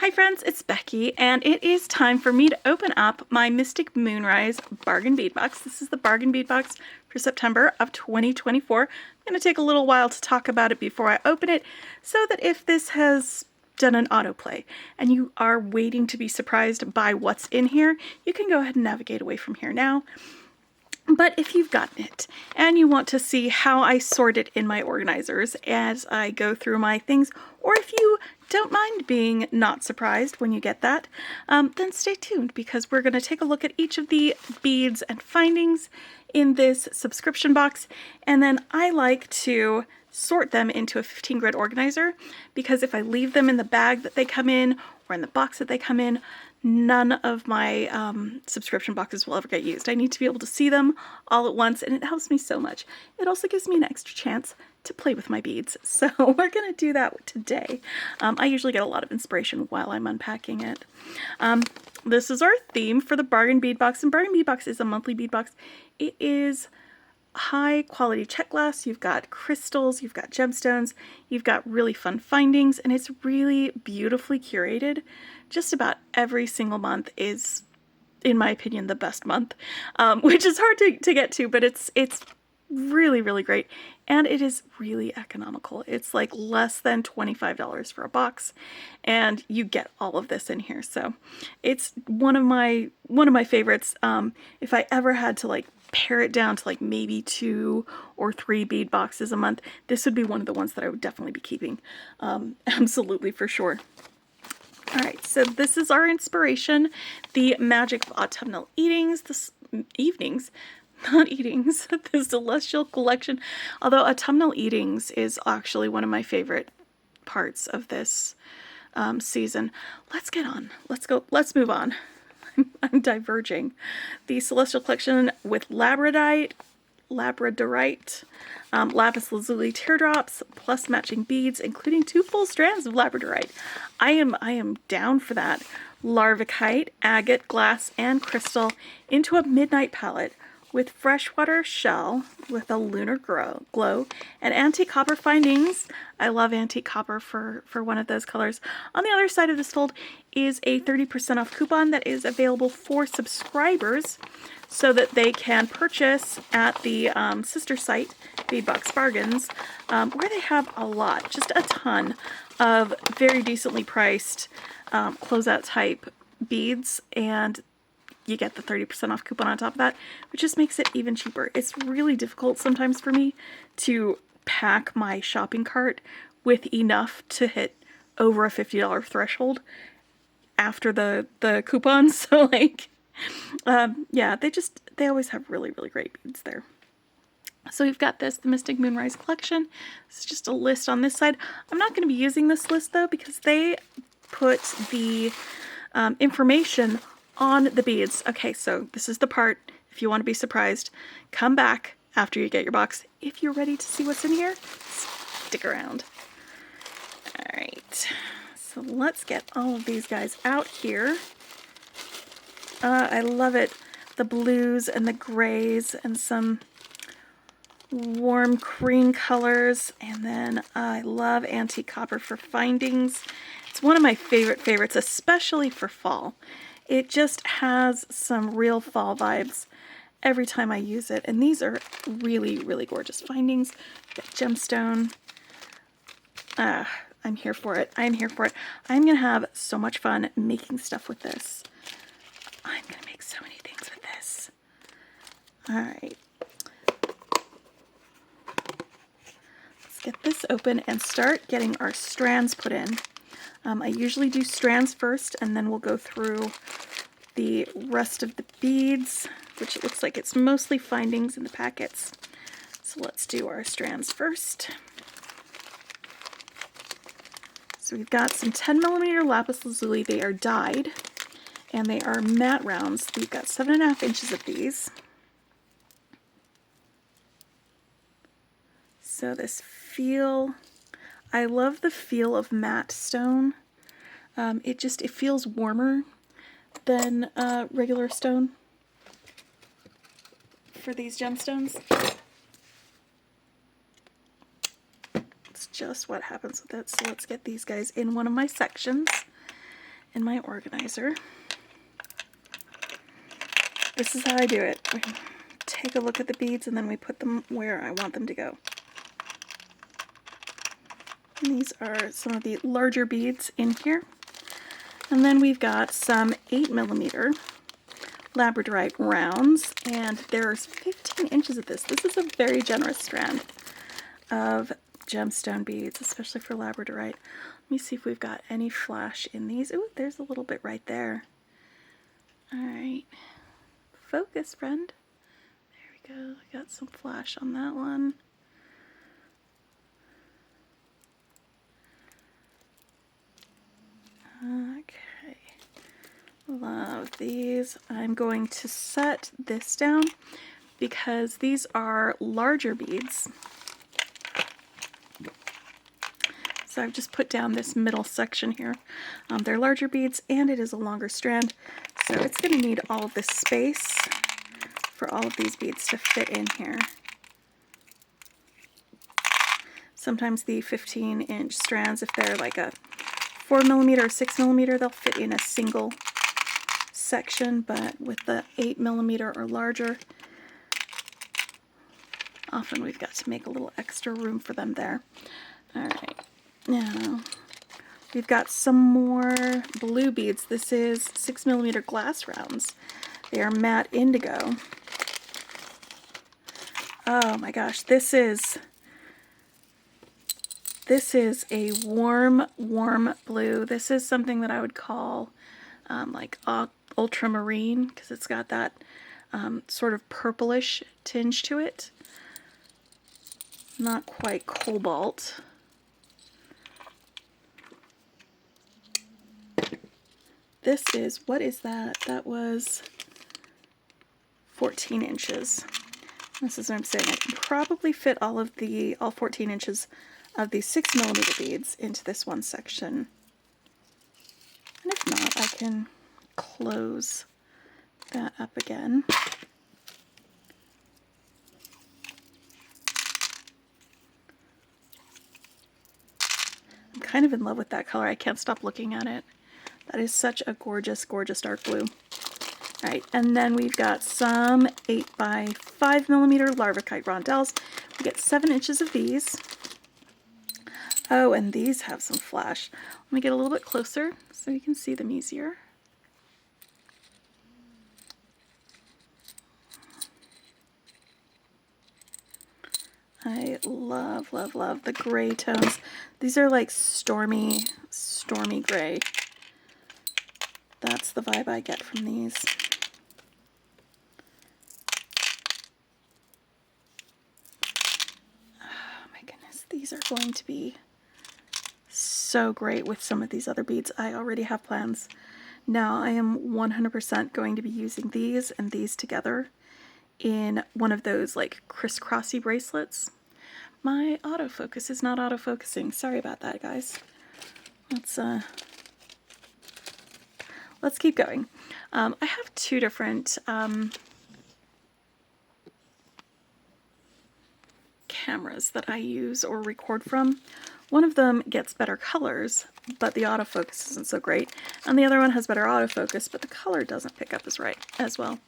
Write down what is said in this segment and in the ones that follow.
Hi friends, it's Becky, and it is time for me to open up my Mystic Moonrise Bargain Bead Box. This is the Bargain Bead Box for September of 2024. I'm going to take a little while to talk about it before I open it, so that if this has done an autoplay and you are waiting to be surprised by what's in here, you can go ahead and navigate away from here now. But if you've gotten it and you want to see how I sort it in my organizers as I go through my things, or if you don't mind being not surprised when you get that, then stay tuned, because we're going to take a look at each of the beads and findings in this subscription box, and then I like to sort them into a 15 grid organizer, because if I leave them in the bag that they come in or in the box that they come in, none of my subscription boxes will ever get used. I need to be able to see them all at once, and it helps me so much. It also gives me an extra chance to play with my beads, so we're going to do that today. I usually get a lot of inspiration while I'm unpacking it. This is our theme for the Bargain Bead Box, and Bargain Bead Box is a monthly bead box. It is high quality check glass, you've got crystals, you've got gemstones, you've got really fun findings, and it's really beautifully curated. Just about every single month is, in my opinion, the best month, which is hard to get to, but it's really, really great, and it is really economical. It's like less than $25 for a box, and you get all of this in here. So it's one of my favorites. If I ever had to like pare it down to like maybe 2 or 3 bead boxes a month, this would be one of the ones that I would definitely be keeping. Absolutely, for sure. All right, so this is our inspiration, the Magic of Autumnal Evenings, the Celestial Collection. Although Autumnal Evenings is actually one of my favorite parts of this season. Let's move on. I'm diverging. The Celestial Collection with Labradorite, Lapis Lazuli Teardrops, plus matching beads, including 2 full strands of Labradorite. I am down for that. Larva Kai, agate, glass, and crystal into a midnight palette with freshwater shell with a lunar glow and antique copper findings. I love antique copper for one of those colors. On the other side of this fold is a 30% off coupon that is available for subscribers, so that they can purchase at the sister site, Bead Box Bargains, where they have a lot, just a ton of very decently priced closeout type beads, and you get the 30% off coupon on top of that, which just makes it even cheaper. It's really difficult sometimes for me to pack my shopping cart with enough to hit over a $50 threshold after the coupons. So like, yeah, they always have really, really great beads there. So we've got the Mystic Moonrise collection. It's just a list on this side. I'm not going to be using this list though, because they put the information on the beads. Okay, so this is the part, if you want to be surprised, come back after you get your box. If you're ready to see what's in here, stick around. All right, so let's get all of these guys out here. I love it. The blues and the grays and some warm cream colors, and then I love antique copper for findings. It's one of my favorites, especially for fall. It just has some real fall vibes every time I use it, and these are really, really gorgeous findings. Got gemstone. I'm here for it. I'm here for it. I'm gonna have so much fun making stuff with this. I'm gonna make so many things with this. All right. Let's get this open and start getting our strands put in. I usually do strands first, and then we'll go through the rest of the beads, which it looks like it's mostly findings in the packets. So let's do our strands first. So we've got some 10mm Lapis Lazuli. They are dyed, and they are matte rounds. We've got 7.5 inches of these. So this feel, I love the feel of matte stone. It feels warmer than regular stone for these gemstones. It's just what happens with it. So let's get these guys in one of my sections. in my organizer. This is how I do it. We take a look at the beads and then we put them where I want them to go. And these are some of the larger beads in here. And then we've got some 8mm Labradorite rounds, and there's 15 inches of this. This is a very generous strand of gemstone beads, especially for Labradorite. Let me see if we've got any flash in these. Ooh, there's a little bit right there. All right. Focus, friend. There we go. I got some flash on that one. Okay. Love these. I'm going to set this down because these are larger beads. So I've just put down this middle section here. They're larger beads and it is a longer strand. So it's going to need all of this space for all of these beads to fit in here. Sometimes the 15-inch strands, if they're like a 4mm or 6mm, they'll fit in a single section, but with the 8mm or larger, often we've got to make a little extra room for them there. All right, now we've got some more blue beads. This is 6mm glass rounds. They are matte indigo. Oh my gosh, this is a warm, warm blue. This is something that I would call like ultramarine, because it's got that sort of purplish tinge to it. Not quite cobalt. This is, what is that? That was 14 inches. This is what I'm saying. I can probably fit all 14 inches of these 6mm beads into this one section. And if not, I can close that up again. I'm kind of in love with that color. I can't stop looking at it. That is such a gorgeous, gorgeous dark blue. All right, and then we've got some 8x5mm Larva Kai rondelles. We get 7 inches of these. Oh, and these have some flash. Let me get a little bit closer so you can see them easier. I love, love, love the gray tones. These are like stormy, stormy gray. That's the vibe I get from these. Oh my goodness, these are going to be so great with some of these other beads. I already have plans. Now I am 100% going to be using these and these together in one of those like crisscrossy bracelets. My autofocus is not autofocusing. Sorry about that, guys. Let's keep going. I have two different cameras that I use or record from. One of them gets better colors, but the autofocus isn't so great. And the other one has better autofocus, but the color doesn't pick up as well.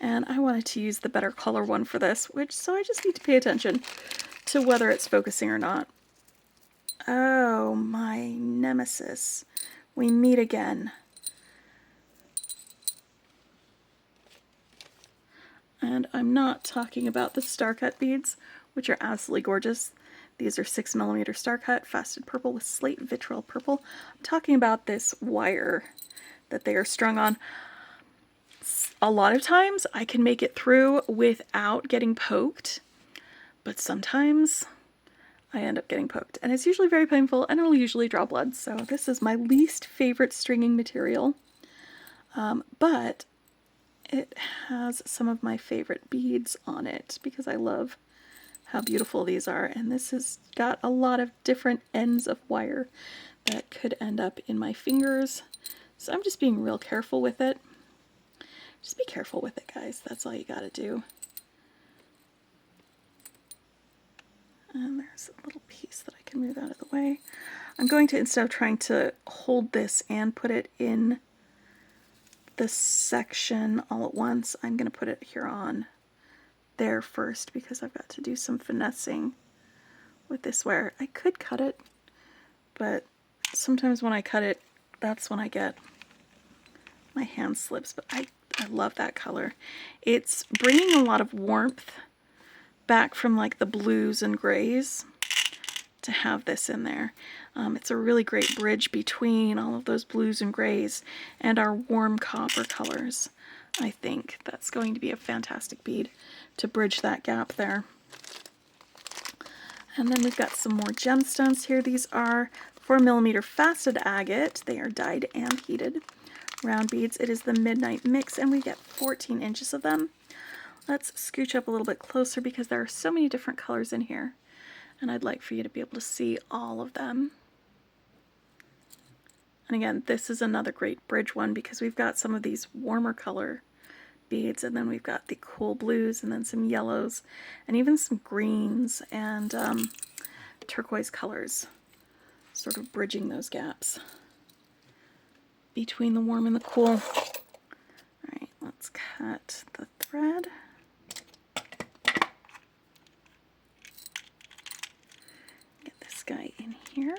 And I wanted to use the better color one for this, so I just need to pay attention to whether it's focusing or not. Oh, my nemesis. We meet again. And I'm not talking about the star cut beads, which are absolutely gorgeous. These are 6mm star cut, faceted purple with slate vitriol purple. I'm talking about this wire that they are strung on. A lot of times I can make it through without getting poked, but sometimes I end up getting poked. And it's usually very painful and it'll usually draw blood. So this is my least favorite stringing material, but it has some of my favorite beads on it because I love how beautiful these are. And this has got a lot of different ends of wire that could end up in my fingers. So I'm just being real careful with it. Just be careful with it, guys. That's all you gotta do. And there's a little piece that I can move out of the way. I'm going to, instead of trying to hold this and put it in this section all at once, I'm going to put it here on there first because I've got to do some finessing with this wire. I could cut it, but sometimes when I cut it, that's when I get my hand slips, but I love that color. It's bringing a lot of warmth back from like the blues and grays to have this in there. It's a really great bridge between all of those blues and grays and our warm copper colors. I think that's going to be a fantastic bead to bridge that gap there. And then we've got some more gemstones here. These are 4mm faceted agate. They are dyed and heated round beads. It is the Midnight Mix, and we get 14 inches of them. Let's scooch up a little bit closer because there are so many different colors in here, and I'd like for you to be able to see all of them. And again, this is another great bridge one because we've got some of these warmer color beads, and then we've got the cool blues, and then some yellows, and even some greens and turquoise colors, sort of bridging those gaps between the warm and the cool. All right, let's cut the thread. Get this guy in here.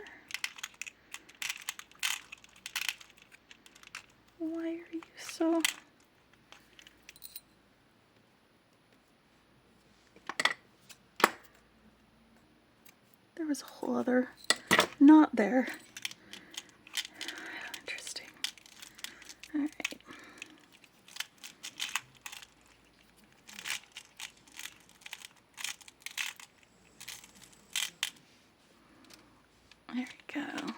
Why are you so... There was a whole other knot there. Interesting. All right. There we go.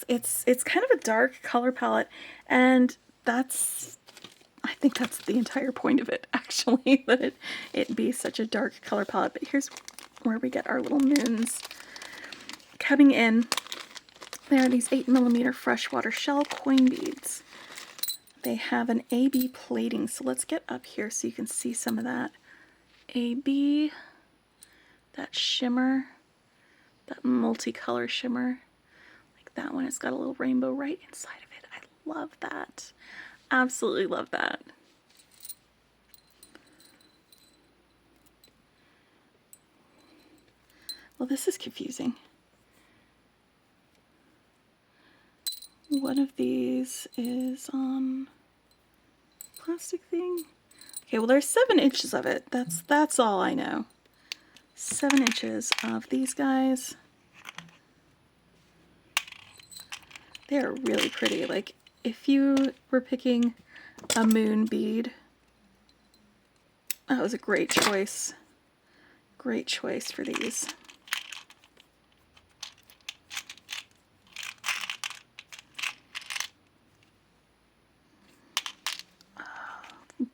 It's kind of a dark color palette, and that's, I think that's the entire point of it, actually, that it be such a dark color palette. But here's where we get our little moons coming in. There are these 8mm freshwater shell coin beads. They have an AB plating, so let's get up here so you can see some of that. AB, that shimmer, that multicolor shimmer. Like that one, it's got a little rainbow right inside of it. I love that. Absolutely love that. Well, this is confusing. One of these is on plastic thing. Okay, well there's 7 inches of it. That's all I know. 7 inches of these guys. They are really pretty. Like if you were picking a moon bead, that was a great choice. Great choice for these.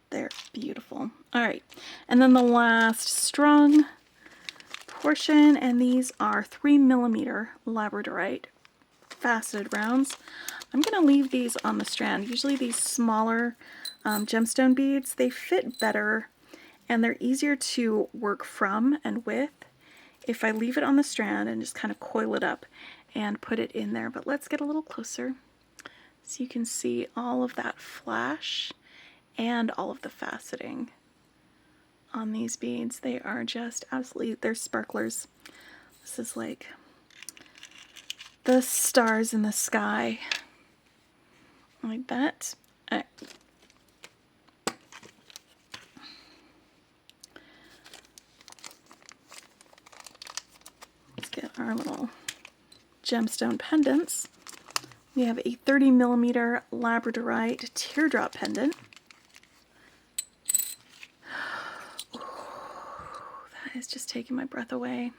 They're beautiful. All right, and then the last strung portion, and these are 3mm Labradorite faceted rounds. I'm going to leave these on the strand. Usually these smaller gemstone beads, they fit better and they're easier to work from and with if I leave it on the strand and just kind of coil it up and put it in there. But let's get a little closer so you can see all of that flash and all of the faceting on these beads. They are just absolutely, they're sparklers. This is like the stars in the sky. Like that. Let's get our little gemstone pendants. We have a 30mm Labradorite Teardrop pendant. That is just taking my breath away.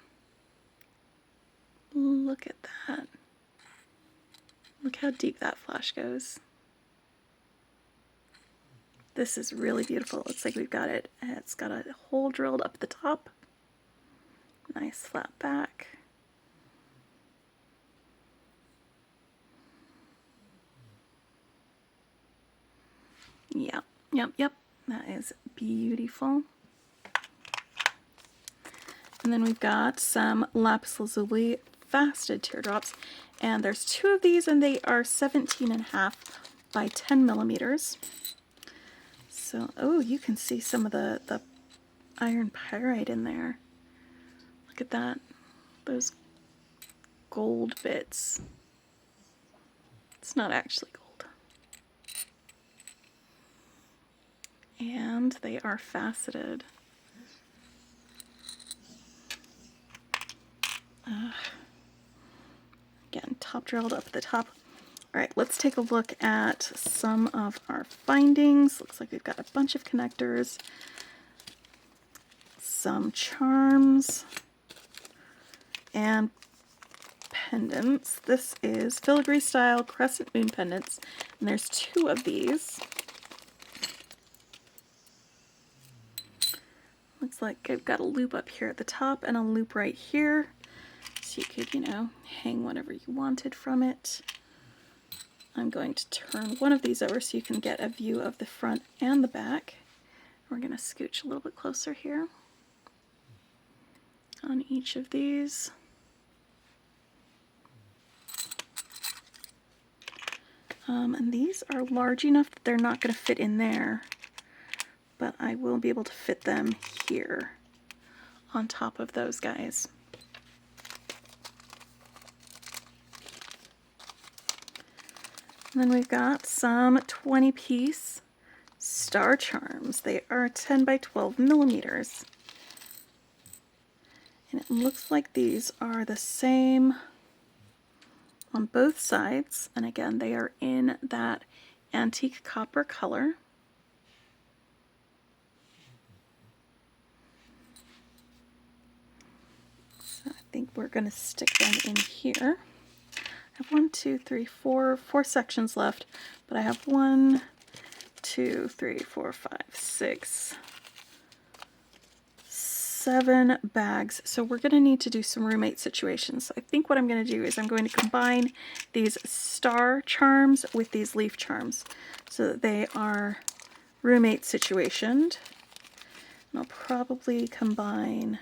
Look at that. Look how deep that flash goes. This is really beautiful. It looks like we've got it. It's got a hole drilled up the top. Nice flat back. Yep. That is beautiful. And then we've got some Lapis Lazuli faceted teardrops. And there's 2 of these, and they are 17.5 by 10 millimeters. So, oh, you can see some of the iron pyrite in there. Look at that. Those gold bits. It's not actually gold. And they are faceted. Again, top drilled up at the top. All right, let's take a look at some of our findings. Looks like we've got a bunch of connectors, some charms, and pendants. This is filigree style crescent moon pendants, and there's 2 of these. Looks like I've got a loop up here at the top and a loop right here. So you could, you know, hang whatever you wanted from it. I'm going to turn one of these over so you can get a view of the front and the back. We're going to scooch a little bit closer here on each of these. And these are large enough that they're not going to fit in there, but I will be able to fit them here on top of those guys. And then we've got some 20-piece star charms. They are 10 by 12 millimeters. And it looks like these are the same on both sides. And again, they are in that antique copper color. So I think we're going to stick them in here. I have 1, 2, 3, 4 sections left, but I have 1, 2, 3, 4, 5, 6, 7 bags. So we're going to need to do some roommate situations. So I think what I'm going to do is I'm going to combine these star charms with these leaf charms so that they are roommate situationed. And I'll probably combine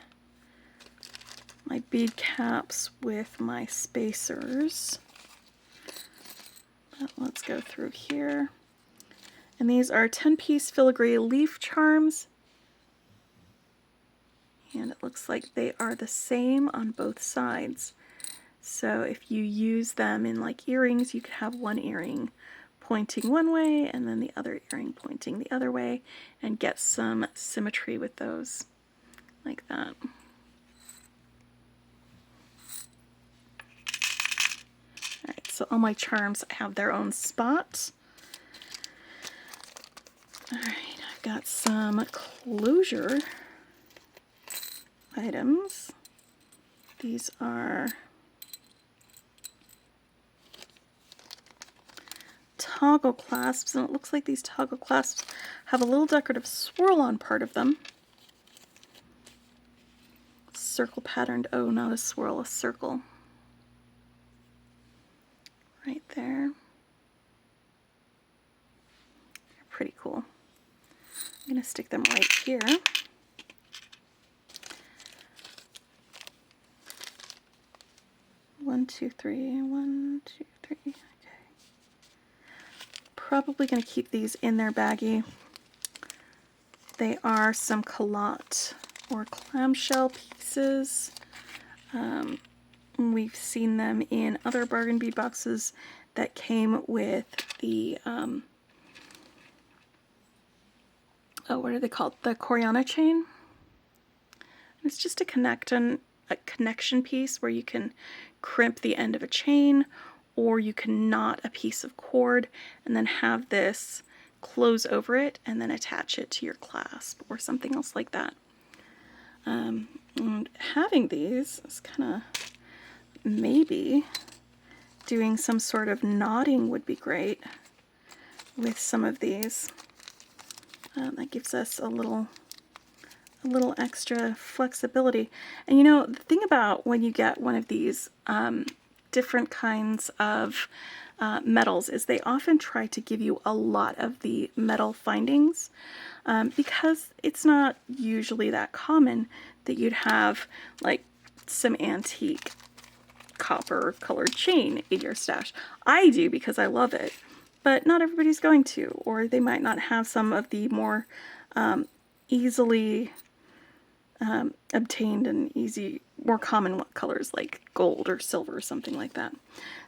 my bead caps with my spacers. But let's go through here. And these are 10-piece filigree leaf charms. And it looks like they are the same on both sides. So if you use them in like earrings, you could have one earring pointing one way and then the other earring pointing the other way and get some symmetry with those like that. Alright, so all my charms have their own spot. Alright, I've got some closure items. These are toggle clasps, and it looks like these toggle clasps have a little decorative swirl on part of them. Circle patterned, oh, not a swirl, a circle. Right there. They're pretty cool. I'm going to stick them right here. One, two, three. 1, 2, 3. Okay. Probably going to keep these in their baggie. They are some Colot or clamshell pieces. We've seen them in other bargain bead boxes that came with the, oh, what are they called? The Coriana chain. It's just a connection piece where you can crimp the end of a chain, or you can knot a piece of cord and then have this close over it and then attach it to your clasp or something else like that. And having these is kind of, maybe doing some sort of knotting would be great with some of these. That gives us a little extra flexibility. And you know, the thing about when you get one of these different kinds of metals is they often try to give you a lot of the metal findings because it's not usually that common that you'd have like some antique copper colored chain in your stash. I do because I love it, but not everybody's going to, or they might not have some of the more easily obtained and more common colors like gold or silver or something like that.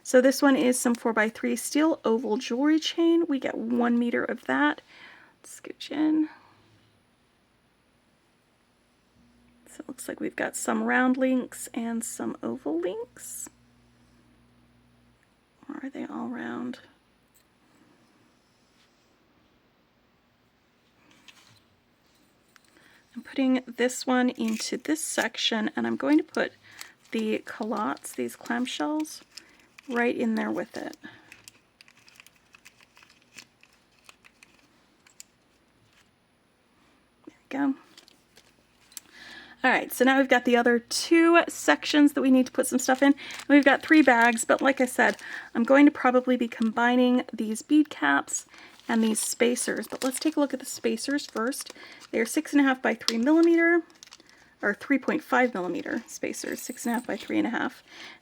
So this one is some 4x3 steel oval jewelry chain. We get 1 meter of that. Let's scooch in. So it looks like we've got some round links and some oval links. Or are they all round? I'm putting this one into this section, and I'm going to put the Colots, these clamshells, right in there with it. There we go. Alright, so now we've got the other 2 sections that we need to put some stuff in. And we've got 3 bags, but like I said, I'm going to probably be combining these bead caps and these spacers. But let's take a look at the spacers first. They're 6.5 by 3 millimeter, or 3.5 millimeter spacers, 6.5 by 3.5. And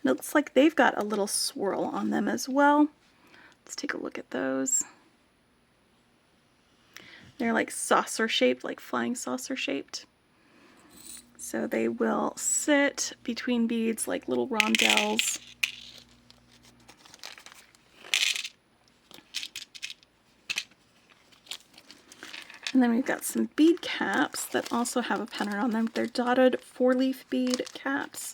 it looks like they've got a little swirl on them as well. Let's take a look at those. They're like saucer shaped, like flying saucer shaped. So they will sit between beads like little rondelles. And then we've got some bead caps that also have a pattern on them. They're dotted 4-leaf bead caps.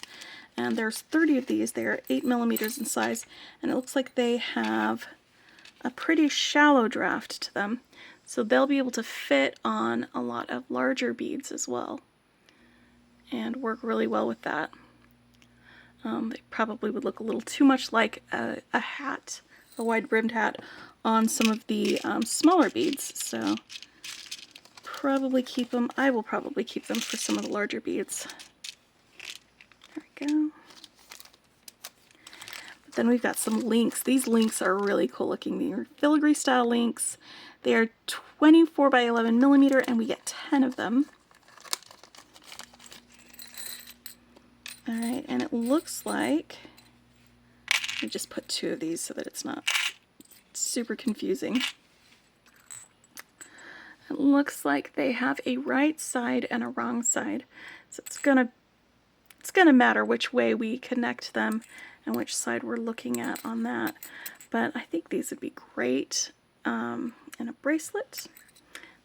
And there's 30 of these. They are 8 millimeters in size. And it looks like they have a pretty shallow draft to them. So they'll be able to fit on a lot of larger beads as well, and work really well with that. They probably would look a little too much like a hat, a wide-brimmed hat, on some of the smaller beads, so probably keep them. I will probably keep them for some of the larger beads. There we go. But then we've got some links. These links are really cool looking. They are filigree style links. They are 24 by 11 millimeter, and we get 10 of them. Alright, and it looks like, let me just put 2 of these so that it's not super confusing. It looks like they have a right side and a wrong side. So it's gonna matter which way we connect them and which side we're looking at on that. But I think these would be great in a bracelet.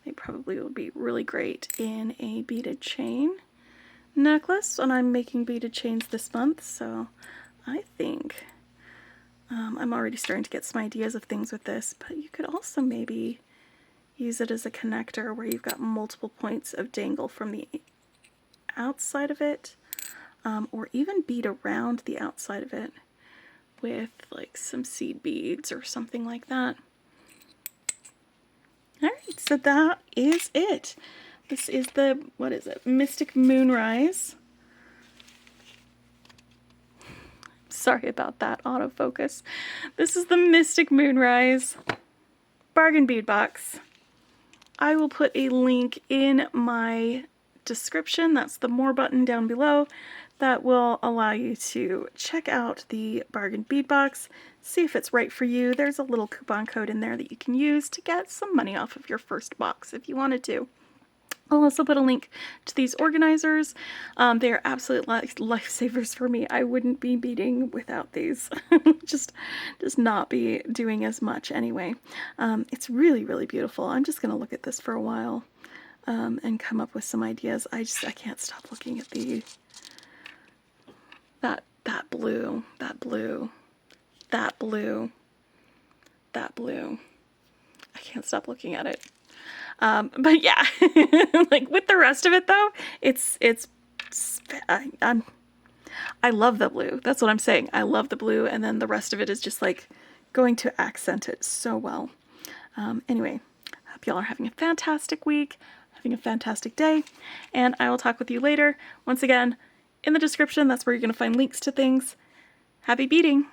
They probably would be really great in a beaded chain necklace, and I'm making beaded chains this month, so I think I'm already starting to get some ideas of things with this, but you could also maybe use it as a connector where you've got multiple points of dangle from the outside of it, or even bead around the outside of it with like some seed beads or something like that. Alright, so that is it. This is the, what is it, Mystic Moonrise. Sorry about that autofocus. This is the Mystic Moonrise Bargain Bead Box. I will put a link in my description. That's the More button down below. That will allow you to check out the Bargain Bead Box, see if it's right for you. There's a little coupon code in there that you can use to get some money off of your first box if you wanted to. I'll also put a link to these organizers. They are absolute lifesavers for me. I wouldn't be beading without these. Just does not be doing as much anyway. It's really, really beautiful. I'm just going to look at this for a while and come up with some ideas. I can't stop looking at the that blue, that blue, that blue, that blue. I can't stop looking at it. But yeah, like with the rest of it though, I love the blue. That's what I'm saying. I love the blue, and then the rest of it is just like going to accent it so well. Anyway, hope y'all are having a fantastic week, having a fantastic day, and I will talk with you later. Once again, in the description, that's where you're going to find links to things. Happy beading!